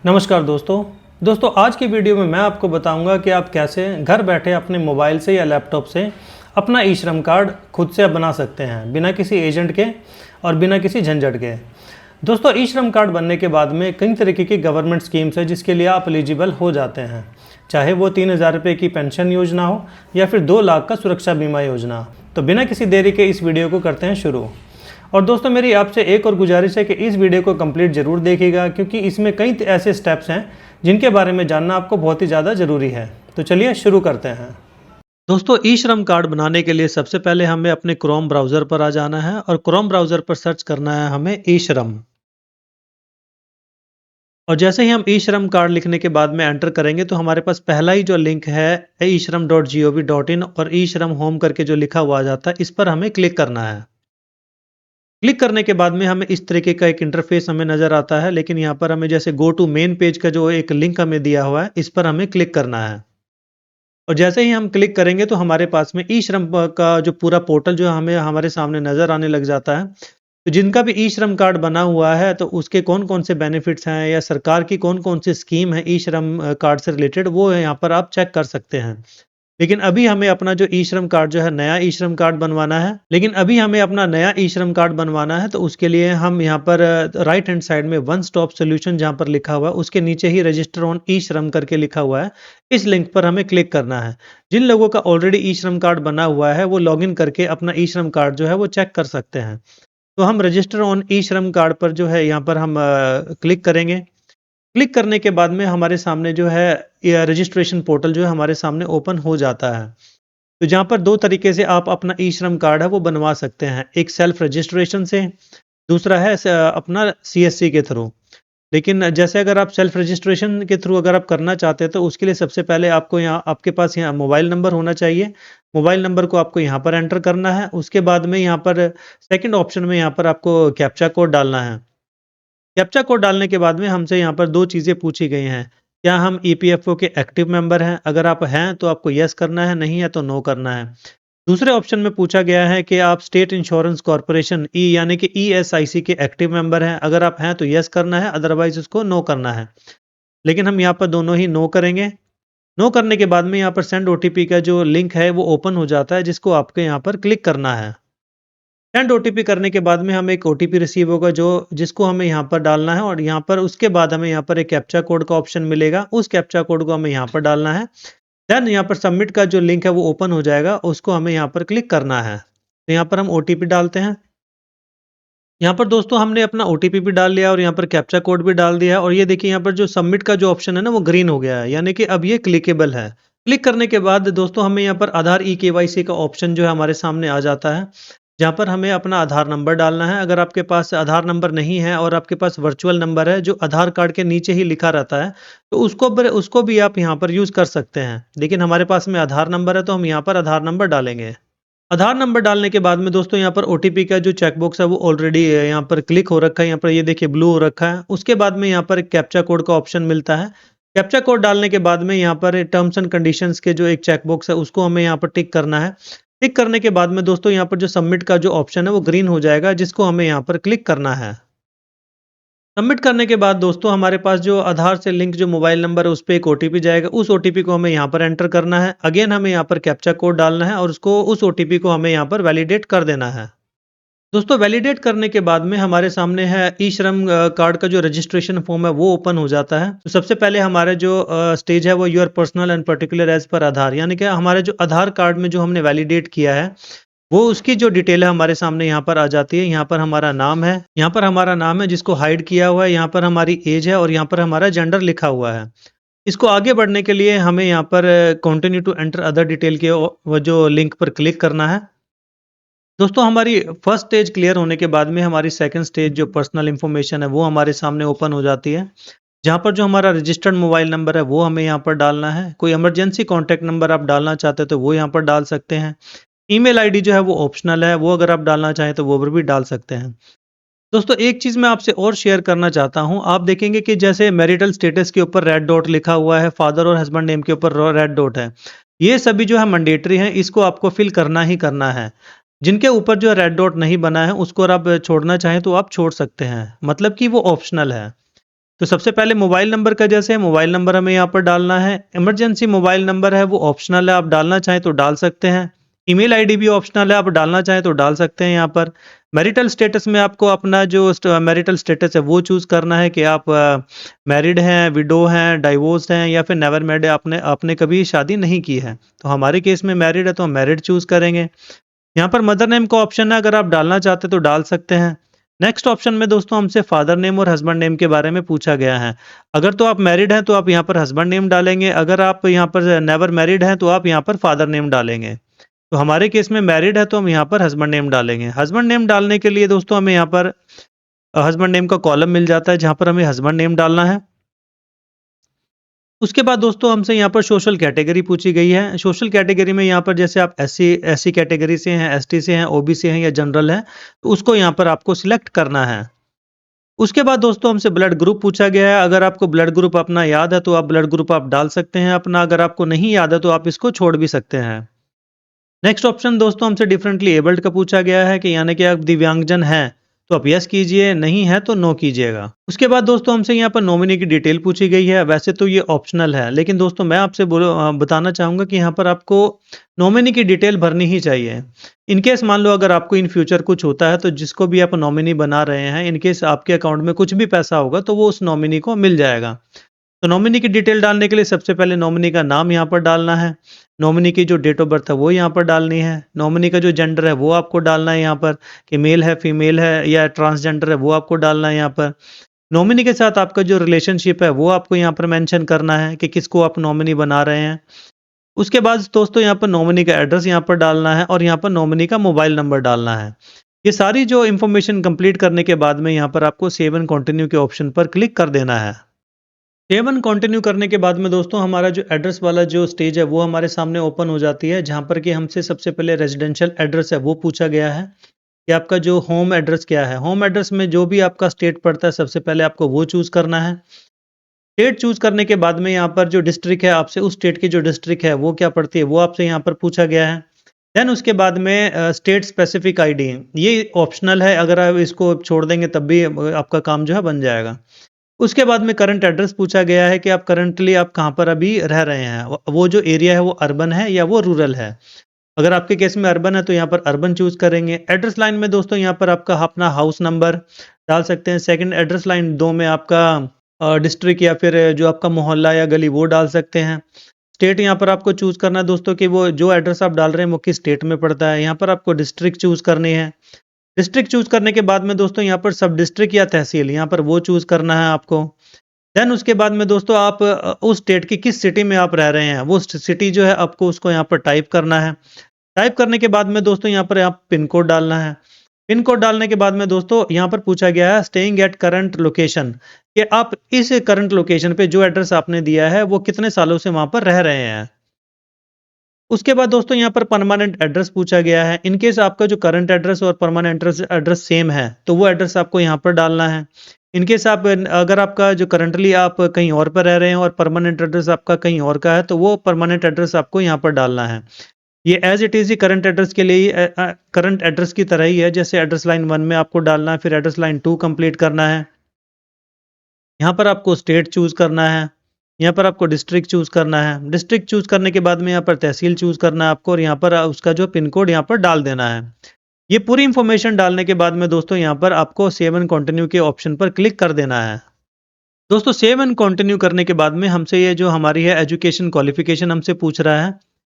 नमस्कार दोस्तों आज की वीडियो में मैं आपको बताऊंगा कि आप कैसे घर बैठे अपने मोबाइल से या लैपटॉप से अपना ई श्रम कार्ड खुद से बना सकते हैं बिना किसी एजेंट के और बिना किसी झंझट के। दोस्तों ई श्रम कार्ड बनने के बाद में कई तरीके की गवर्नमेंट स्कीम्स है जिसके लिए आप एलिजिबल हो जाते हैं, चाहे वो 3,000 रुपये की पेंशन योजना हो या फिर 2 लाख का सुरक्षा बीमा योजना। तो बिना किसी देरी के इस वीडियो को करते हैं शुरू। और दोस्तों मेरी आपसे एक और गुजारिश है कि इस वीडियो को कंप्लीट जरूर देखिएगा, क्योंकि इसमें कई ऐसे स्टेप्स हैं जिनके बारे में जानना आपको बहुत ही ज़्यादा ज़रूरी है। तो चलिए शुरू करते हैं। दोस्तों ई श्रम कार्ड बनाने के लिए सबसे पहले हमें अपने क्रोम ब्राउज़र पर आ जाना है और क्रोम ब्राउज़र पर सर्च करना है हमें ई श्रम। और जैसे ही हम ई श्रम कार्ड लिखने के बाद में एंटर करेंगे तो हमारे पास पहला ही जो लिंक है eShram.gov.in और ई श्रम होम करके जो लिखा हुआ जाता है इस पर हमें क्लिक करना है। क्लिक करने के बाद में हमें इस तरीके का एक इंटरफेस हमें नजर आता है, लेकिन यहाँ पर हमें जैसे गो टू मेन पेज का जो एक लिंक हमें दिया हुआ है इस पर हमें क्लिक करना है। और जैसे ही हम क्लिक करेंगे तो हमारे पास में ई श्रम का जो पूरा पोर्टल जो हमें हमारे सामने नजर आने लग जाता है। तो जिनका भी ई श्रम कार्ड बना हुआ है तो उसके कौन कौन से बेनिफिट्स हैं या सरकार की कौन कौन सी स्कीम है ई श्रम कार्ड से रिलेटेड, वो यहाँ पर आप चेक कर सकते हैं। लेकिन अभी हमें अपना जो ई श्रम कार्ड जो है नया ई श्रम कार्ड बनवाना है, तो उसके लिए हम यहाँ पर राइट हैंड साइड में वन स्टॉप सोल्यूशन जहाँ पर लिखा हुआ है उसके नीचे ही रजिस्टर ऑन ई श्रम करके लिखा हुआ है, इस लिंक पर हमें क्लिक करना है। जिन लोगों का ऑलरेडी ई श्रम कार्ड बना हुआ है वो लॉगिन करके अपना ई श्रम कार्ड जो है वो चेक कर सकते हैं। तो हम रजिस्टर ऑन ई श्रम कार्ड पर जो है यहाँ पर हम क्लिक करेंगे। क्लिक करने के बाद में हमारे सामने जो है रजिस्ट्रेशन पोर्टल जो है हमारे सामने ओपन हो जाता है। तो जहाँ पर 2 तरीके से आप अपना ई श्रम कार्ड है वो बनवा सकते हैं, एक सेल्फ रजिस्ट्रेशन से, दूसरा है अपना सीएससी के थ्रू। लेकिन जैसे अगर आप सेल्फ रजिस्ट्रेशन के थ्रू अगर आप करना चाहते हैं तो उसके लिए सबसे पहले आपको यहाँ आपके पास यहाँ मोबाइल नंबर होना चाहिए। मोबाइल नंबर को आपको यहाँ पर एंटर करना है। उसके बाद में यहाँ पर सेकंड ऑप्शन में यहाँ पर आपको कैप्चा कोड डालना है। कैप्चा कोड डालने के बाद में हमसे यहाँ पर 2 चीज़ें पूछी गई हैं। क्या हम ईपीएफओ के एक्टिव मेंबर हैं? अगर आप हैं तो आपको यस करना है, नहीं है तो नो करना है। दूसरे ऑप्शन में पूछा गया है कि आप स्टेट इंश्योरेंस कॉर्पोरेशन ई यानी कि ईएसआईसी के एक्टिव मेंबर हैं। अगर आप हैं तो यस करना है, अदरवाइज उसको नो करना है। लेकिन हम यहाँ पर दोनों ही नो करेंगे। नो करने के बाद में यहाँ पर सेंड ओटीपी का जो लिंक है वो ओपन हो जाता है, जिसको आपको यहाँ पर क्लिक करना है। सेंड ओटीपी करने के बाद में हमें एक ओटीपी रिसीव होगा जिसको हमें यहाँ पर डालना है और यहाँ पर उसके बाद हमें यहाँ पर एक कैप्चा कोड का ऑप्शन मिलेगा, उस कैप्चा कोड को हमें यहाँ पर डालना है। देन यहाँ पर सबमिट का जो लिंक है वो ओपन हो जाएगा, उसको हमें यहाँ पर क्लिक करना है। तो यहाँ पर हम ओटीपी डालते हैं। यहाँ पर दोस्तों हमने अपना ओटीपी भी डाल लिया और यहाँ पर कैप्चा कोड भी डाल दिया और ये देखिए यहाँ पर जो सबमिट का जो ऑप्शन है ना वो ग्रीन हो गया है, यानी कि अब ये क्लिकेबल है। क्लिक करने के बाद दोस्तों हमें यहाँ पर आधार ई-केवाईसी का ऑप्शन जो है हमारे सामने आ जाता है, जहाँ पर हमें अपना आधार नंबर डालना है। अगर आपके पास आधार नंबर नहीं है और आपके पास वर्चुअल नंबर है जो आधार कार्ड के नीचे ही लिखा रहता है तो उसको भी आप यहाँ पर यूज़ कर सकते हैं। लेकिन हमारे पास में आधार नंबर है तो हम यहाँ पर आधार नंबर डालेंगे। आधार नंबर डालने के बाद में दोस्तों यहाँ पर ओटीपी का जो चेकबॉक्स है वो ऑलरेडी यहाँ पर क्लिक हो रखा है, यहाँ पर ये देखिए ब्लू हो रखा है। उसके बाद में यहाँ पर एक कैप्चा कोड का ऑप्शन मिलता है। कैप्चा कोड डालने के बाद में यहाँ पर टर्म्स एंड कंडीशंस के जो एक चेकबॉक्स है उसको हमें यहाँ पर टिक करना है। टिक करने के बाद में दोस्तों यहाँ पर जो सबमिट का जो ऑप्शन है वो ग्रीन हो जाएगा, जिसको हमें यहाँ पर क्लिक करना है। सबमिट करने के बाद दोस्तों हमारे पास जो आधार से लिंक जो मोबाइल नंबर है उस पर एक ओटीपी जाएगा, उस ओटीपी को हमें यहाँ पर एंटर करना है। अगेन हमें यहाँ पर कैप्चा कोड डालना है और उस ओटीपी को हमें यहाँ पर वैलिडेट कर देना है। दोस्तों वैलिडेट करने के बाद में हमारे सामने है ई श्रम कार्ड का जो रजिस्ट्रेशन फॉर्म है वो ओपन हो जाता है। तो सबसे पहले हमारा जो स्टेज है वो your personal and particular age पर आधार, यानी कि हमारे जो आधार कार्ड में जो हमने वैलिडेट किया है वो उसकी जो डिटेल है हमारे सामने यहाँ पर आ जाती है। यहाँ पर हमारा नाम है जिसको हाइड किया हुआ है, यहाँ पर हमारी एज है और यहाँ पर हमारा जेंडर लिखा हुआ है। इसको आगे बढ़ने के लिए हमें यहाँ पर continue to enter other detail के वो जो लिंक पर क्लिक करना है। दोस्तों हमारी फर्स्ट स्टेज क्लियर होने के बाद में हमारी सेकंड स्टेज जो पर्सनल इंफॉर्मेशन है वो हमारे सामने ओपन हो जाती है, जहाँ पर जो हमारा रजिस्टर्ड मोबाइल नंबर है वो हमें यहाँ पर डालना है। कोई इमरजेंसी कॉन्टैक्ट नंबर आप डालना चाहते हो तो वो यहाँ पर डाल सकते हैं। ईमेल आईडी जो है वो ऑप्शनल है, वो अगर आप डालना चाहें तो वो भी डाल सकते हैं। दोस्तों एक चीज़ मैं आपसे और शेयर करना चाहता हूँ, आप देखेंगे कि जैसे मैरिटल स्टेटस के ऊपर रेड डॉट लिखा हुआ है, फादर और हस्बैंड नेम के ऊपर रेड डॉट है, ये सभी जो है मैंडेटरी हैं, इसको आपको फिल करना ही करना है। जिनके ऊपर जो रेड डॉट नहीं बना है उसको आप छोड़ना चाहें तो आप छोड़ सकते हैं, मतलब कि वो ऑप्शनल है। तो सबसे पहले मोबाइल नंबर का जैसे मोबाइल नंबर हमें यहाँ पर डालना है। इमरजेंसी मोबाइल नंबर है वो ऑप्शनल है, आप डालना चाहें तो डाल सकते हैं। ईमेल आईडी भी ऑप्शनल है, आप डालना चाहें तो डाल सकते हैं यहाँ पर। मैरिटल स्टेटस में आपको अपना जो मैरिटल स्टेटस है वो चूज़ करना है कि आप मैरिड हैं, विडो हैं, डाइवोर्स हैं या फिर नेवर मैरिड, आपने आपने कभी शादी नहीं की है। तो हमारे केस में मैरिड है तो हम मैरिड चूज़ करेंगे। यहाँ पर मदर नेम का ऑप्शन है, अगर आप डालना चाहते तो डाल सकते हैं। नेक्स्ट ऑप्शन में दोस्तों हमसे फादर नेम और हस्बैंड नेम के बारे में पूछा गया है। अगर तो आप मैरिड हैं तो आप यहाँ पर हस्बैंड नेम डालेंगे, अगर आप यहाँ पर नेवर मैरिड हैं तो आप यहाँ पर फादर नेम डालेंगे। तो हमारे केस में मैरिड है तो हम यहाँ पर हस्बैंड नेम डालेंगे। हस्बैंड नेम डालने के लिए दोस्तों हमें यहाँ पर हस्बैंड नेम का कॉलम मिल जाता है जहाँ पर हमें हस्बैंड नेम डालना है। उसके बाद दोस्तों हमसे यहाँ पर सोशल कैटेगरी पूछी गई है। सोशल कैटेगरी में यहाँ पर जैसे आप एससी एससी कैटेगरी से हैं, एसटी से हैं, ओबीसी हैं या जनरल हैं, तो उसको यहाँ पर आपको सिलेक्ट करना है। उसके बाद दोस्तों हमसे ब्लड ग्रुप पूछा गया है। अगर आपको ब्लड ग्रुप अपना याद है तो आप ब्लड ग्रुप आप डाल सकते हैं अपना, अगर आपको नहीं याद है तो आप इसको छोड़ भी सकते हैं। नेक्स्ट ऑप्शन दोस्तों हमसे डिफरेंटली एबल्ड का पूछा गया है कि यानी कि आप दिव्यांगजन हैं तो आप यस कीजिए, नहीं है तो नो कीजिएगा। उसके बाद दोस्तों हमसे यहाँ पर नॉमिनी की डिटेल पूछी गई है। वैसे तो ये ऑप्शनल है लेकिन दोस्तों मैं आपसे बताना चाहूँगा कि यहाँ पर आपको नॉमिनी की डिटेल भरनी ही चाहिए। इनकेस मान लो अगर आपको इन फ्यूचर कुछ होता है तो जिसको भी आप नॉमिनी बना रहे हैं, इनकेस आपके अकाउंट में कुछ भी पैसा होगा तो वो उस नॉमिनी को मिल जाएगा। तो नॉमिनी की डिटेल डालने के लिए सबसे पहले नॉमिनी का नाम यहाँ पर डालना है। नॉमिनी की जो डेट ऑफ बर्थ है वो यहाँ पर डालनी है। नॉमिनी का जो जेंडर है वो आपको डालना है यहाँ पर, कि मेल है, फीमेल है या ट्रांसजेंडर है, वो आपको डालना है यहाँ पर। नॉमिनी के साथ आपका जो रिलेशनशिप है वो आपको यहाँ पर मेंशन करना है कि किसको आप नॉमिनी बना रहे हैं। उसके बाद दोस्तों यहाँ पर नॉमिनी का एड्रेस यहाँ पर डालना है और यहाँ पर नॉमिनी का मोबाइल नंबर डालना है। ये सारी जो इन्फॉर्मेशन कंप्लीट करने के बाद में यहाँ पर आपको सेव एंड कंटिन्यू के ऑप्शन पर क्लिक कर देना है। सेव एंड कंटिन्यू करने के बाद में दोस्तों हमारा जो एड्रेस वाला जो स्टेज है वो हमारे सामने ओपन हो जाती है, जहाँ पर कि हमसे सबसे पहले रेजिडेंशियल एड्रेस है वो पूछा गया है कि आपका जो होम एड्रेस क्या है। होम एड्रेस में जो भी आपका स्टेट पड़ता है सबसे पहले आपको वो चूज़ करना है। स्टेट चूज़ करने के बाद में यहाँ पर जो डिस्ट्रिक्ट है, आपसे उस स्टेट की जो डिस्ट्रिक्ट है वो क्या पड़ती है वो आपसे यहाँ पर पूछा गया है। देन उसके बाद में स्टेट स्पेसिफिक आईडी, ये ऑप्शनल है, अगर आप इसको छोड़ देंगे तब भी आपका काम जो है बन जाएगा। उसके बाद में करंट एड्रेस पूछा गया है कि आप करंटली आप कहाँ पर अभी रह रहे हैं, वो जो एरिया है वो अर्बन है या वो रूरल है। अगर आपके केस में अर्बन है तो यहाँ पर अर्बन चूज करेंगे। एड्रेस लाइन में दोस्तों यहाँ पर आपका अपना हाउस नंबर डाल सकते हैं। सेकंड एड्रेस लाइन 2 में आपका डिस्ट्रिक्ट या फिर जो आपका मोहल्ला या गली वो डाल सकते हैं। स्टेट यहाँ पर आपको चूज करना है दोस्तों कि वो जो एड्रेस आप डाल रहे हैं वो किस स्टेट में पड़ता है। यहाँ पर आपको डिस्ट्रिक्ट चूज करनी है। डिस्ट्रिक्ट चूज करने के बाद में दोस्तों यहाँ पर सब डिस्ट्रिक्ट या तहसील यहाँ पर वो चूज करना है आपको। देन उसके बाद में दोस्तों आप उस स्टेट की किस सिटी में आप रह रहे हैं वो सिटी जो है आपको उसको यहाँ पर टाइप करना है। टाइप करने के बाद में दोस्तों यहाँ पर आप पिन कोड डालना है। पिन कोड डालने के बाद में दोस्तों यहाँ पर पूछा गया है स्टेइंग एट करंट लोकेशन, कि आप इस करंट लोकेशन पे जो एड्रेस आपने दिया है वो कितने सालों से वहां पर रह रहे हैं। उसके बाद दोस्तों यहाँ पर परमानेंट एड्रेस पूछा गया है। इनकेस आपका जो करंट एड्रेस और परमानेंट एड्रेस सेम है तो वो एड्रेस आपको यहाँ पर डालना है। इनकेस आप अगर आपका जो करंटली आप कहीं और पर रह रहे हैं और परमानेंट एड्रेस आपका कहीं और का है तो वो परमानेंट एड्रेस आपको यहाँ पर डालना है। ये एज इट इज ही करंट एड्रेस के लिए करंट एड्रेस की तरह ही है, जैसे एड्रेस लाइन 1 में आपको डालना है, फिर एड्रेस लाइन 2 कंप्लीट करना है। यहाँ पर आपको स्टेट चूज करना है, यहाँ पर आपको डिस्ट्रिक्ट चूज करना है। डिस्ट्रिक्ट चूज करने के बाद में यहाँ पर तहसील चूज करना है आपको और यहाँ पर उसका जो पिन कोड यहाँ पर डाल देना है। ये पूरी इंफॉर्मेशन डालने के बाद में दोस्तों यहाँ पर आपको सेव एंड कंटिन्यू के ऑप्शन पर क्लिक कर देना है। दोस्तों सेव एंड कंटिन्यू करने के बाद में हमसे ये जो हमारी है एजुकेशन क्वालिफिकेशन हमसे पूछ रहा है।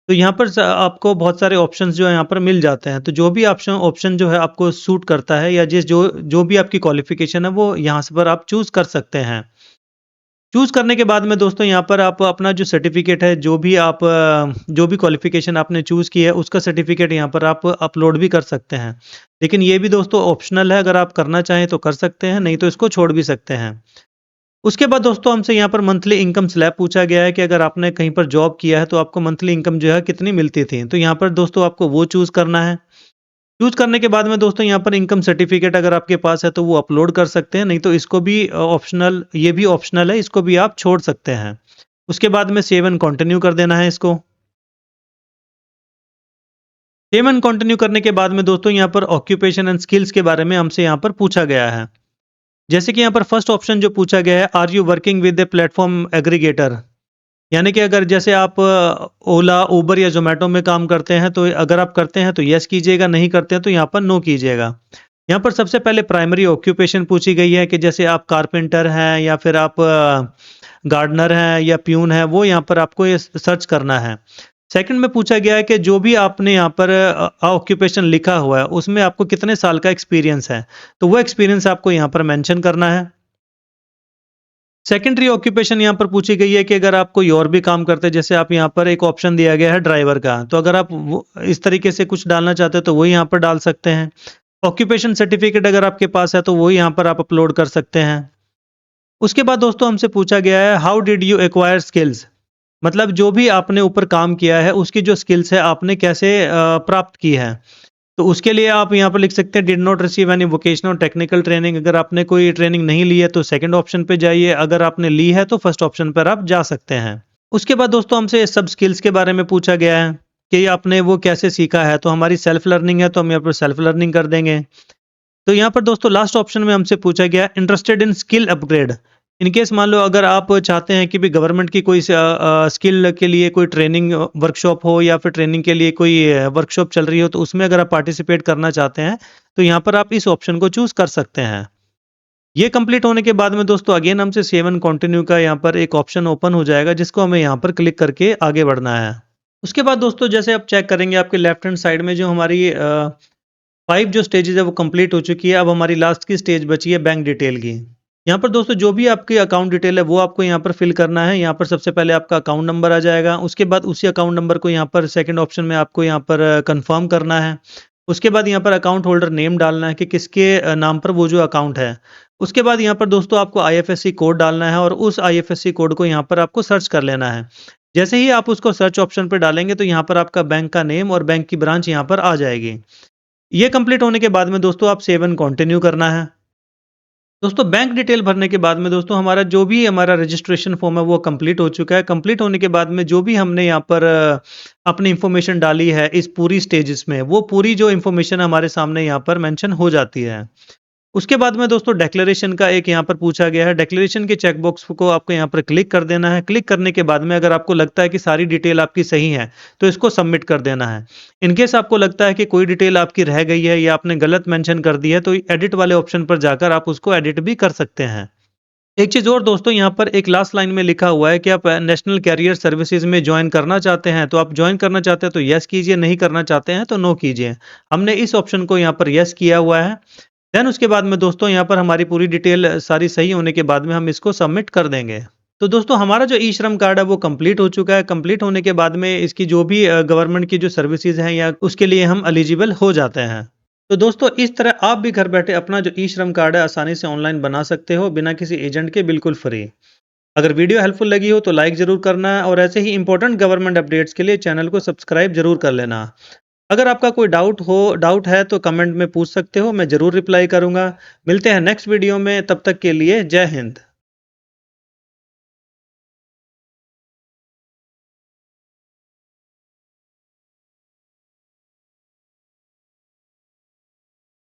तो यहाँ पर आपको बहुत सारे ऑप्शंस जो है यहाँ पर मिल जाते हैं, तो जो भी ऑप्शन जो है आपको सूट करता है या जिस जो जो भी आपकी क्वालिफिकेशन है वो यहाँ से पर आप चूज कर सकते हैं। चूज करने के बाद में दोस्तों यहाँ पर आप अपना जो सर्टिफिकेट है, जो भी क्वालिफिकेशन आपने चूज की है उसका सर्टिफिकेट यहाँ पर आप अपलोड भी कर सकते हैं। लेकिन ये भी दोस्तों ऑप्शनल है, अगर आप करना चाहें तो कर सकते हैं, नहीं तो इसको छोड़ भी सकते हैं। उसके बाद दोस्तों हमसे यहाँ पर मंथली इनकम स्लैब पूछा गया है कि अगर आपने कहीं पर जॉब किया है तो आपको मंथली इनकम जो है कितनी मिलती थी। तो यहाँ पर दोस्तों आपको वो चूज करना है। चूज करने के बाद में दोस्तों यहाँ पर इनकम सर्टिफिकेट अगर आपके पास है तो वो अपलोड कर सकते हैं, नहीं तो इसको भी ऑप्शनल, ये भी ऑप्शनल है, इसको भी आप छोड़ सकते हैं। उसके बाद में सेव एंड कंटिन्यू कर देना है इसको। सेव एंड कंटिन्यू करने के बाद में दोस्तों यहाँ पर ऑक्यूपेशन एंड स्किल्स के बारे में हमसे यहाँ पर पूछा गया है। जैसे कि यहाँ पर फर्स्ट ऑप्शन जो पूछा गया है, are you working with a platform aggregator, यानी कि अगर जैसे आप ओला, उबर या ज़ोमैटो में काम करते हैं, तो अगर आप करते हैं तो येस कीजिएगा, नहीं करते हैं तो यहाँ पर नो कीजिएगा। यहाँ पर सबसे पहले प्राइमरी ऑक्यूपेशन पूछी गई है कि जैसे आप कारपेंटर हैं या फिर आप गार्डनर हैं या प्यून हैं, वो यहाँ पर आपको ये सर्च करना है। सेकंड में पूछा गया है कि जो भी आपने यहाँ पर ऑक्यूपेशन लिखा हुआ है, उसमें आपको कितने साल का एक्सपीरियंस है, तो वो एक्सपीरियंस आपको यहाँ पर मेंशन करना है। सेकेंडरी ऑक्यूपेशन यहाँ पर पूछी गई है कि अगर आप कोई और भी काम करते हैं, जैसे आप यहाँ पर एक ऑप्शन दिया गया है ड्राइवर का, तो अगर आप इस तरीके से कुछ डालना चाहते हैं तो वो यहाँ पर डाल सकते हैं। ऑक्यूपेशन सर्टिफिकेट अगर आपके पास है तो वो यहाँ पर आप अपलोड कर सकते हैं। उसके बाद दोस्तों हमसे पूछा गया है how did you acquire skills, मतलब जो भी आपने ऊपर काम किया है उसकी जो स्किल्स है आपने कैसे प्राप्त की है। तो उसके लिए आप यहाँ पर लिख सकते हैं did not receive any vocational technical training, अगर आपने कोई ट्रेनिंग नहीं ली है तो सेकंड ऑप्शन पे जाइए, अगर आपने ली है तो फर्स्ट ऑप्शन पर आप जा सकते हैं। उसके बाद दोस्तों हमसे सब स्किल्स के बारे में पूछा गया है कि आपने वो कैसे सीखा है, तो हमारी सेल्फ लर्निंग है तो हम यहाँ पर सेल्फ लर्निंग कर देंगे। तो यहाँ पर दोस्तों लास्ट ऑप्शन में हमसे पूछा गया interested in skill upgrade, in case मान लो अगर आप चाहते हैं कि भी गवर्नमेंट की कोई स्किल के लिए कोई ट्रेनिंग वर्कशॉप हो या फिर ट्रेनिंग के लिए कोई वर्कशॉप चल रही हो, तो उसमें अगर आप पार्टिसिपेट करना चाहते हैं तो यहाँ पर आप इस ऑप्शन को चूज कर सकते हैं। ये कंप्लीट होने के बाद में दोस्तों अगेन हमसे सेव एंड कंटिन्यू का यहाँ पर एक ऑप्शन ओपन हो जाएगा, जिसको हमें यहाँ पर क्लिक करके आगे बढ़ना है। उसके बाद दोस्तों जैसे आप चेक करेंगे आपके लेफ्ट हैंड साइड में जो हमारी 5 जो स्टेजेस है वो कंप्लीट हो चुकी है। अब हमारी लास्ट की स्टेज बची है बैंक डिटेल की। यहाँ पर दोस्तों जो भी आपकी अकाउंट डिटेल है वो आपको यहाँ पर फिल करना है। यहाँ पर सबसे पहले आपका अकाउंट नंबर आ जाएगा, उसके बाद उसी अकाउंट नंबर को यहाँ पर सेकंड ऑप्शन में आपको यहाँ पर कंफर्म करना है। उसके बाद यहाँ पर अकाउंट होल्डर नेम डालना है कि किसके नाम पर वो जो अकाउंट है। उसके बाद यहाँ पर दोस्तों आपको IFSC कोड डालना है और उस IFSC कोड को यहाँ पर आपको सर्च कर लेना है। जैसे ही आप उसको सर्च ऑप्शन पर डालेंगे तो यहाँ पर आपका बैंक का नेम और बैंक की ब्रांच यहाँ पर आ जाएगी। ये कंप्लीट होने के बाद में दोस्तों आप सेव एंड कंटिन्यू करना है। दोस्तों बैंक डिटेल भरने के बाद में दोस्तों हमारा जो भी हमारा रजिस्ट्रेशन फॉर्म है वो कंप्लीट हो चुका है। कंप्लीट होने के बाद में जो भी हमने यहाँ पर अपनी इंफॉर्मेशन डाली है इस पूरी स्टेजेस में, वो पूरी जो इंफॉर्मेशन हमारे सामने यहाँ पर मेंशन हो जाती है। उसके बाद में दोस्तों डिक्लेरेशन का एक यहाँ पर पूछा गया है। डिक्लेरेशन के चेक बॉक्स को आपको यहाँ पर क्लिक कर देना है। क्लिक करने के बाद में अगर आपको लगता है कि सारी डिटेल आपकी सही है तो इसको सबमिट कर देना है। इनकेस आपको लगता है कि कोई डिटेल आपकी रह गई है या आपने गलत मेंशन कर दी है तो एडिट वाले ऑप्शन पर जाकर आप उसको एडिट भी कर सकते हैं। एक चीज और दोस्तों, यहाँ पर एक लास्ट लाइन में लिखा हुआ है कि आप नेशनल कैरियर सर्विसेज में ज्वाइन करना चाहते हैं, तो आप ज्वाइन करना चाहते हैं तो यस कीजिए, नहीं करना चाहते हैं तो नो कीजिए। हमने इस ऑप्शन को यहाँ पर यस किया हुआ है। देन उसके बाद में दोस्तों यहाँ पर हमारी पूरी डिटेल सारी सही होने के बाद में हम इसको सबमिट कर देंगे। तो दोस्तों हमारा जो ई श्रम कार्ड है वो कंप्लीट हो चुका है। कंप्लीट होने के बाद में इसकी जो भी गवर्नमेंट की जो सर्विसेज हैं या उसके लिए हम एलिजिबल हो जाते हैं। तो दोस्तों इस तरह आप भी घर बैठे अपना जो ई श्रम कार्ड है आसानी से ऑनलाइन बना सकते हो बिना किसी एजेंट के, बिल्कुल फ्री। अगर वीडियो हेल्पफुल लगी हो तो लाइक जरूर करना है और ऐसे ही इंपॉर्टेंट गवर्नमेंट अपडेट्स के लिए चैनल को सब्सक्राइब जरूर कर लेना। अगर आपका कोई डाउट है तो कमेंट में पूछ सकते हो, मैं जरूर रिप्लाई करूंगा। मिलते हैं नेक्स्ट वीडियो में, तब तक के लिए जय हिंद।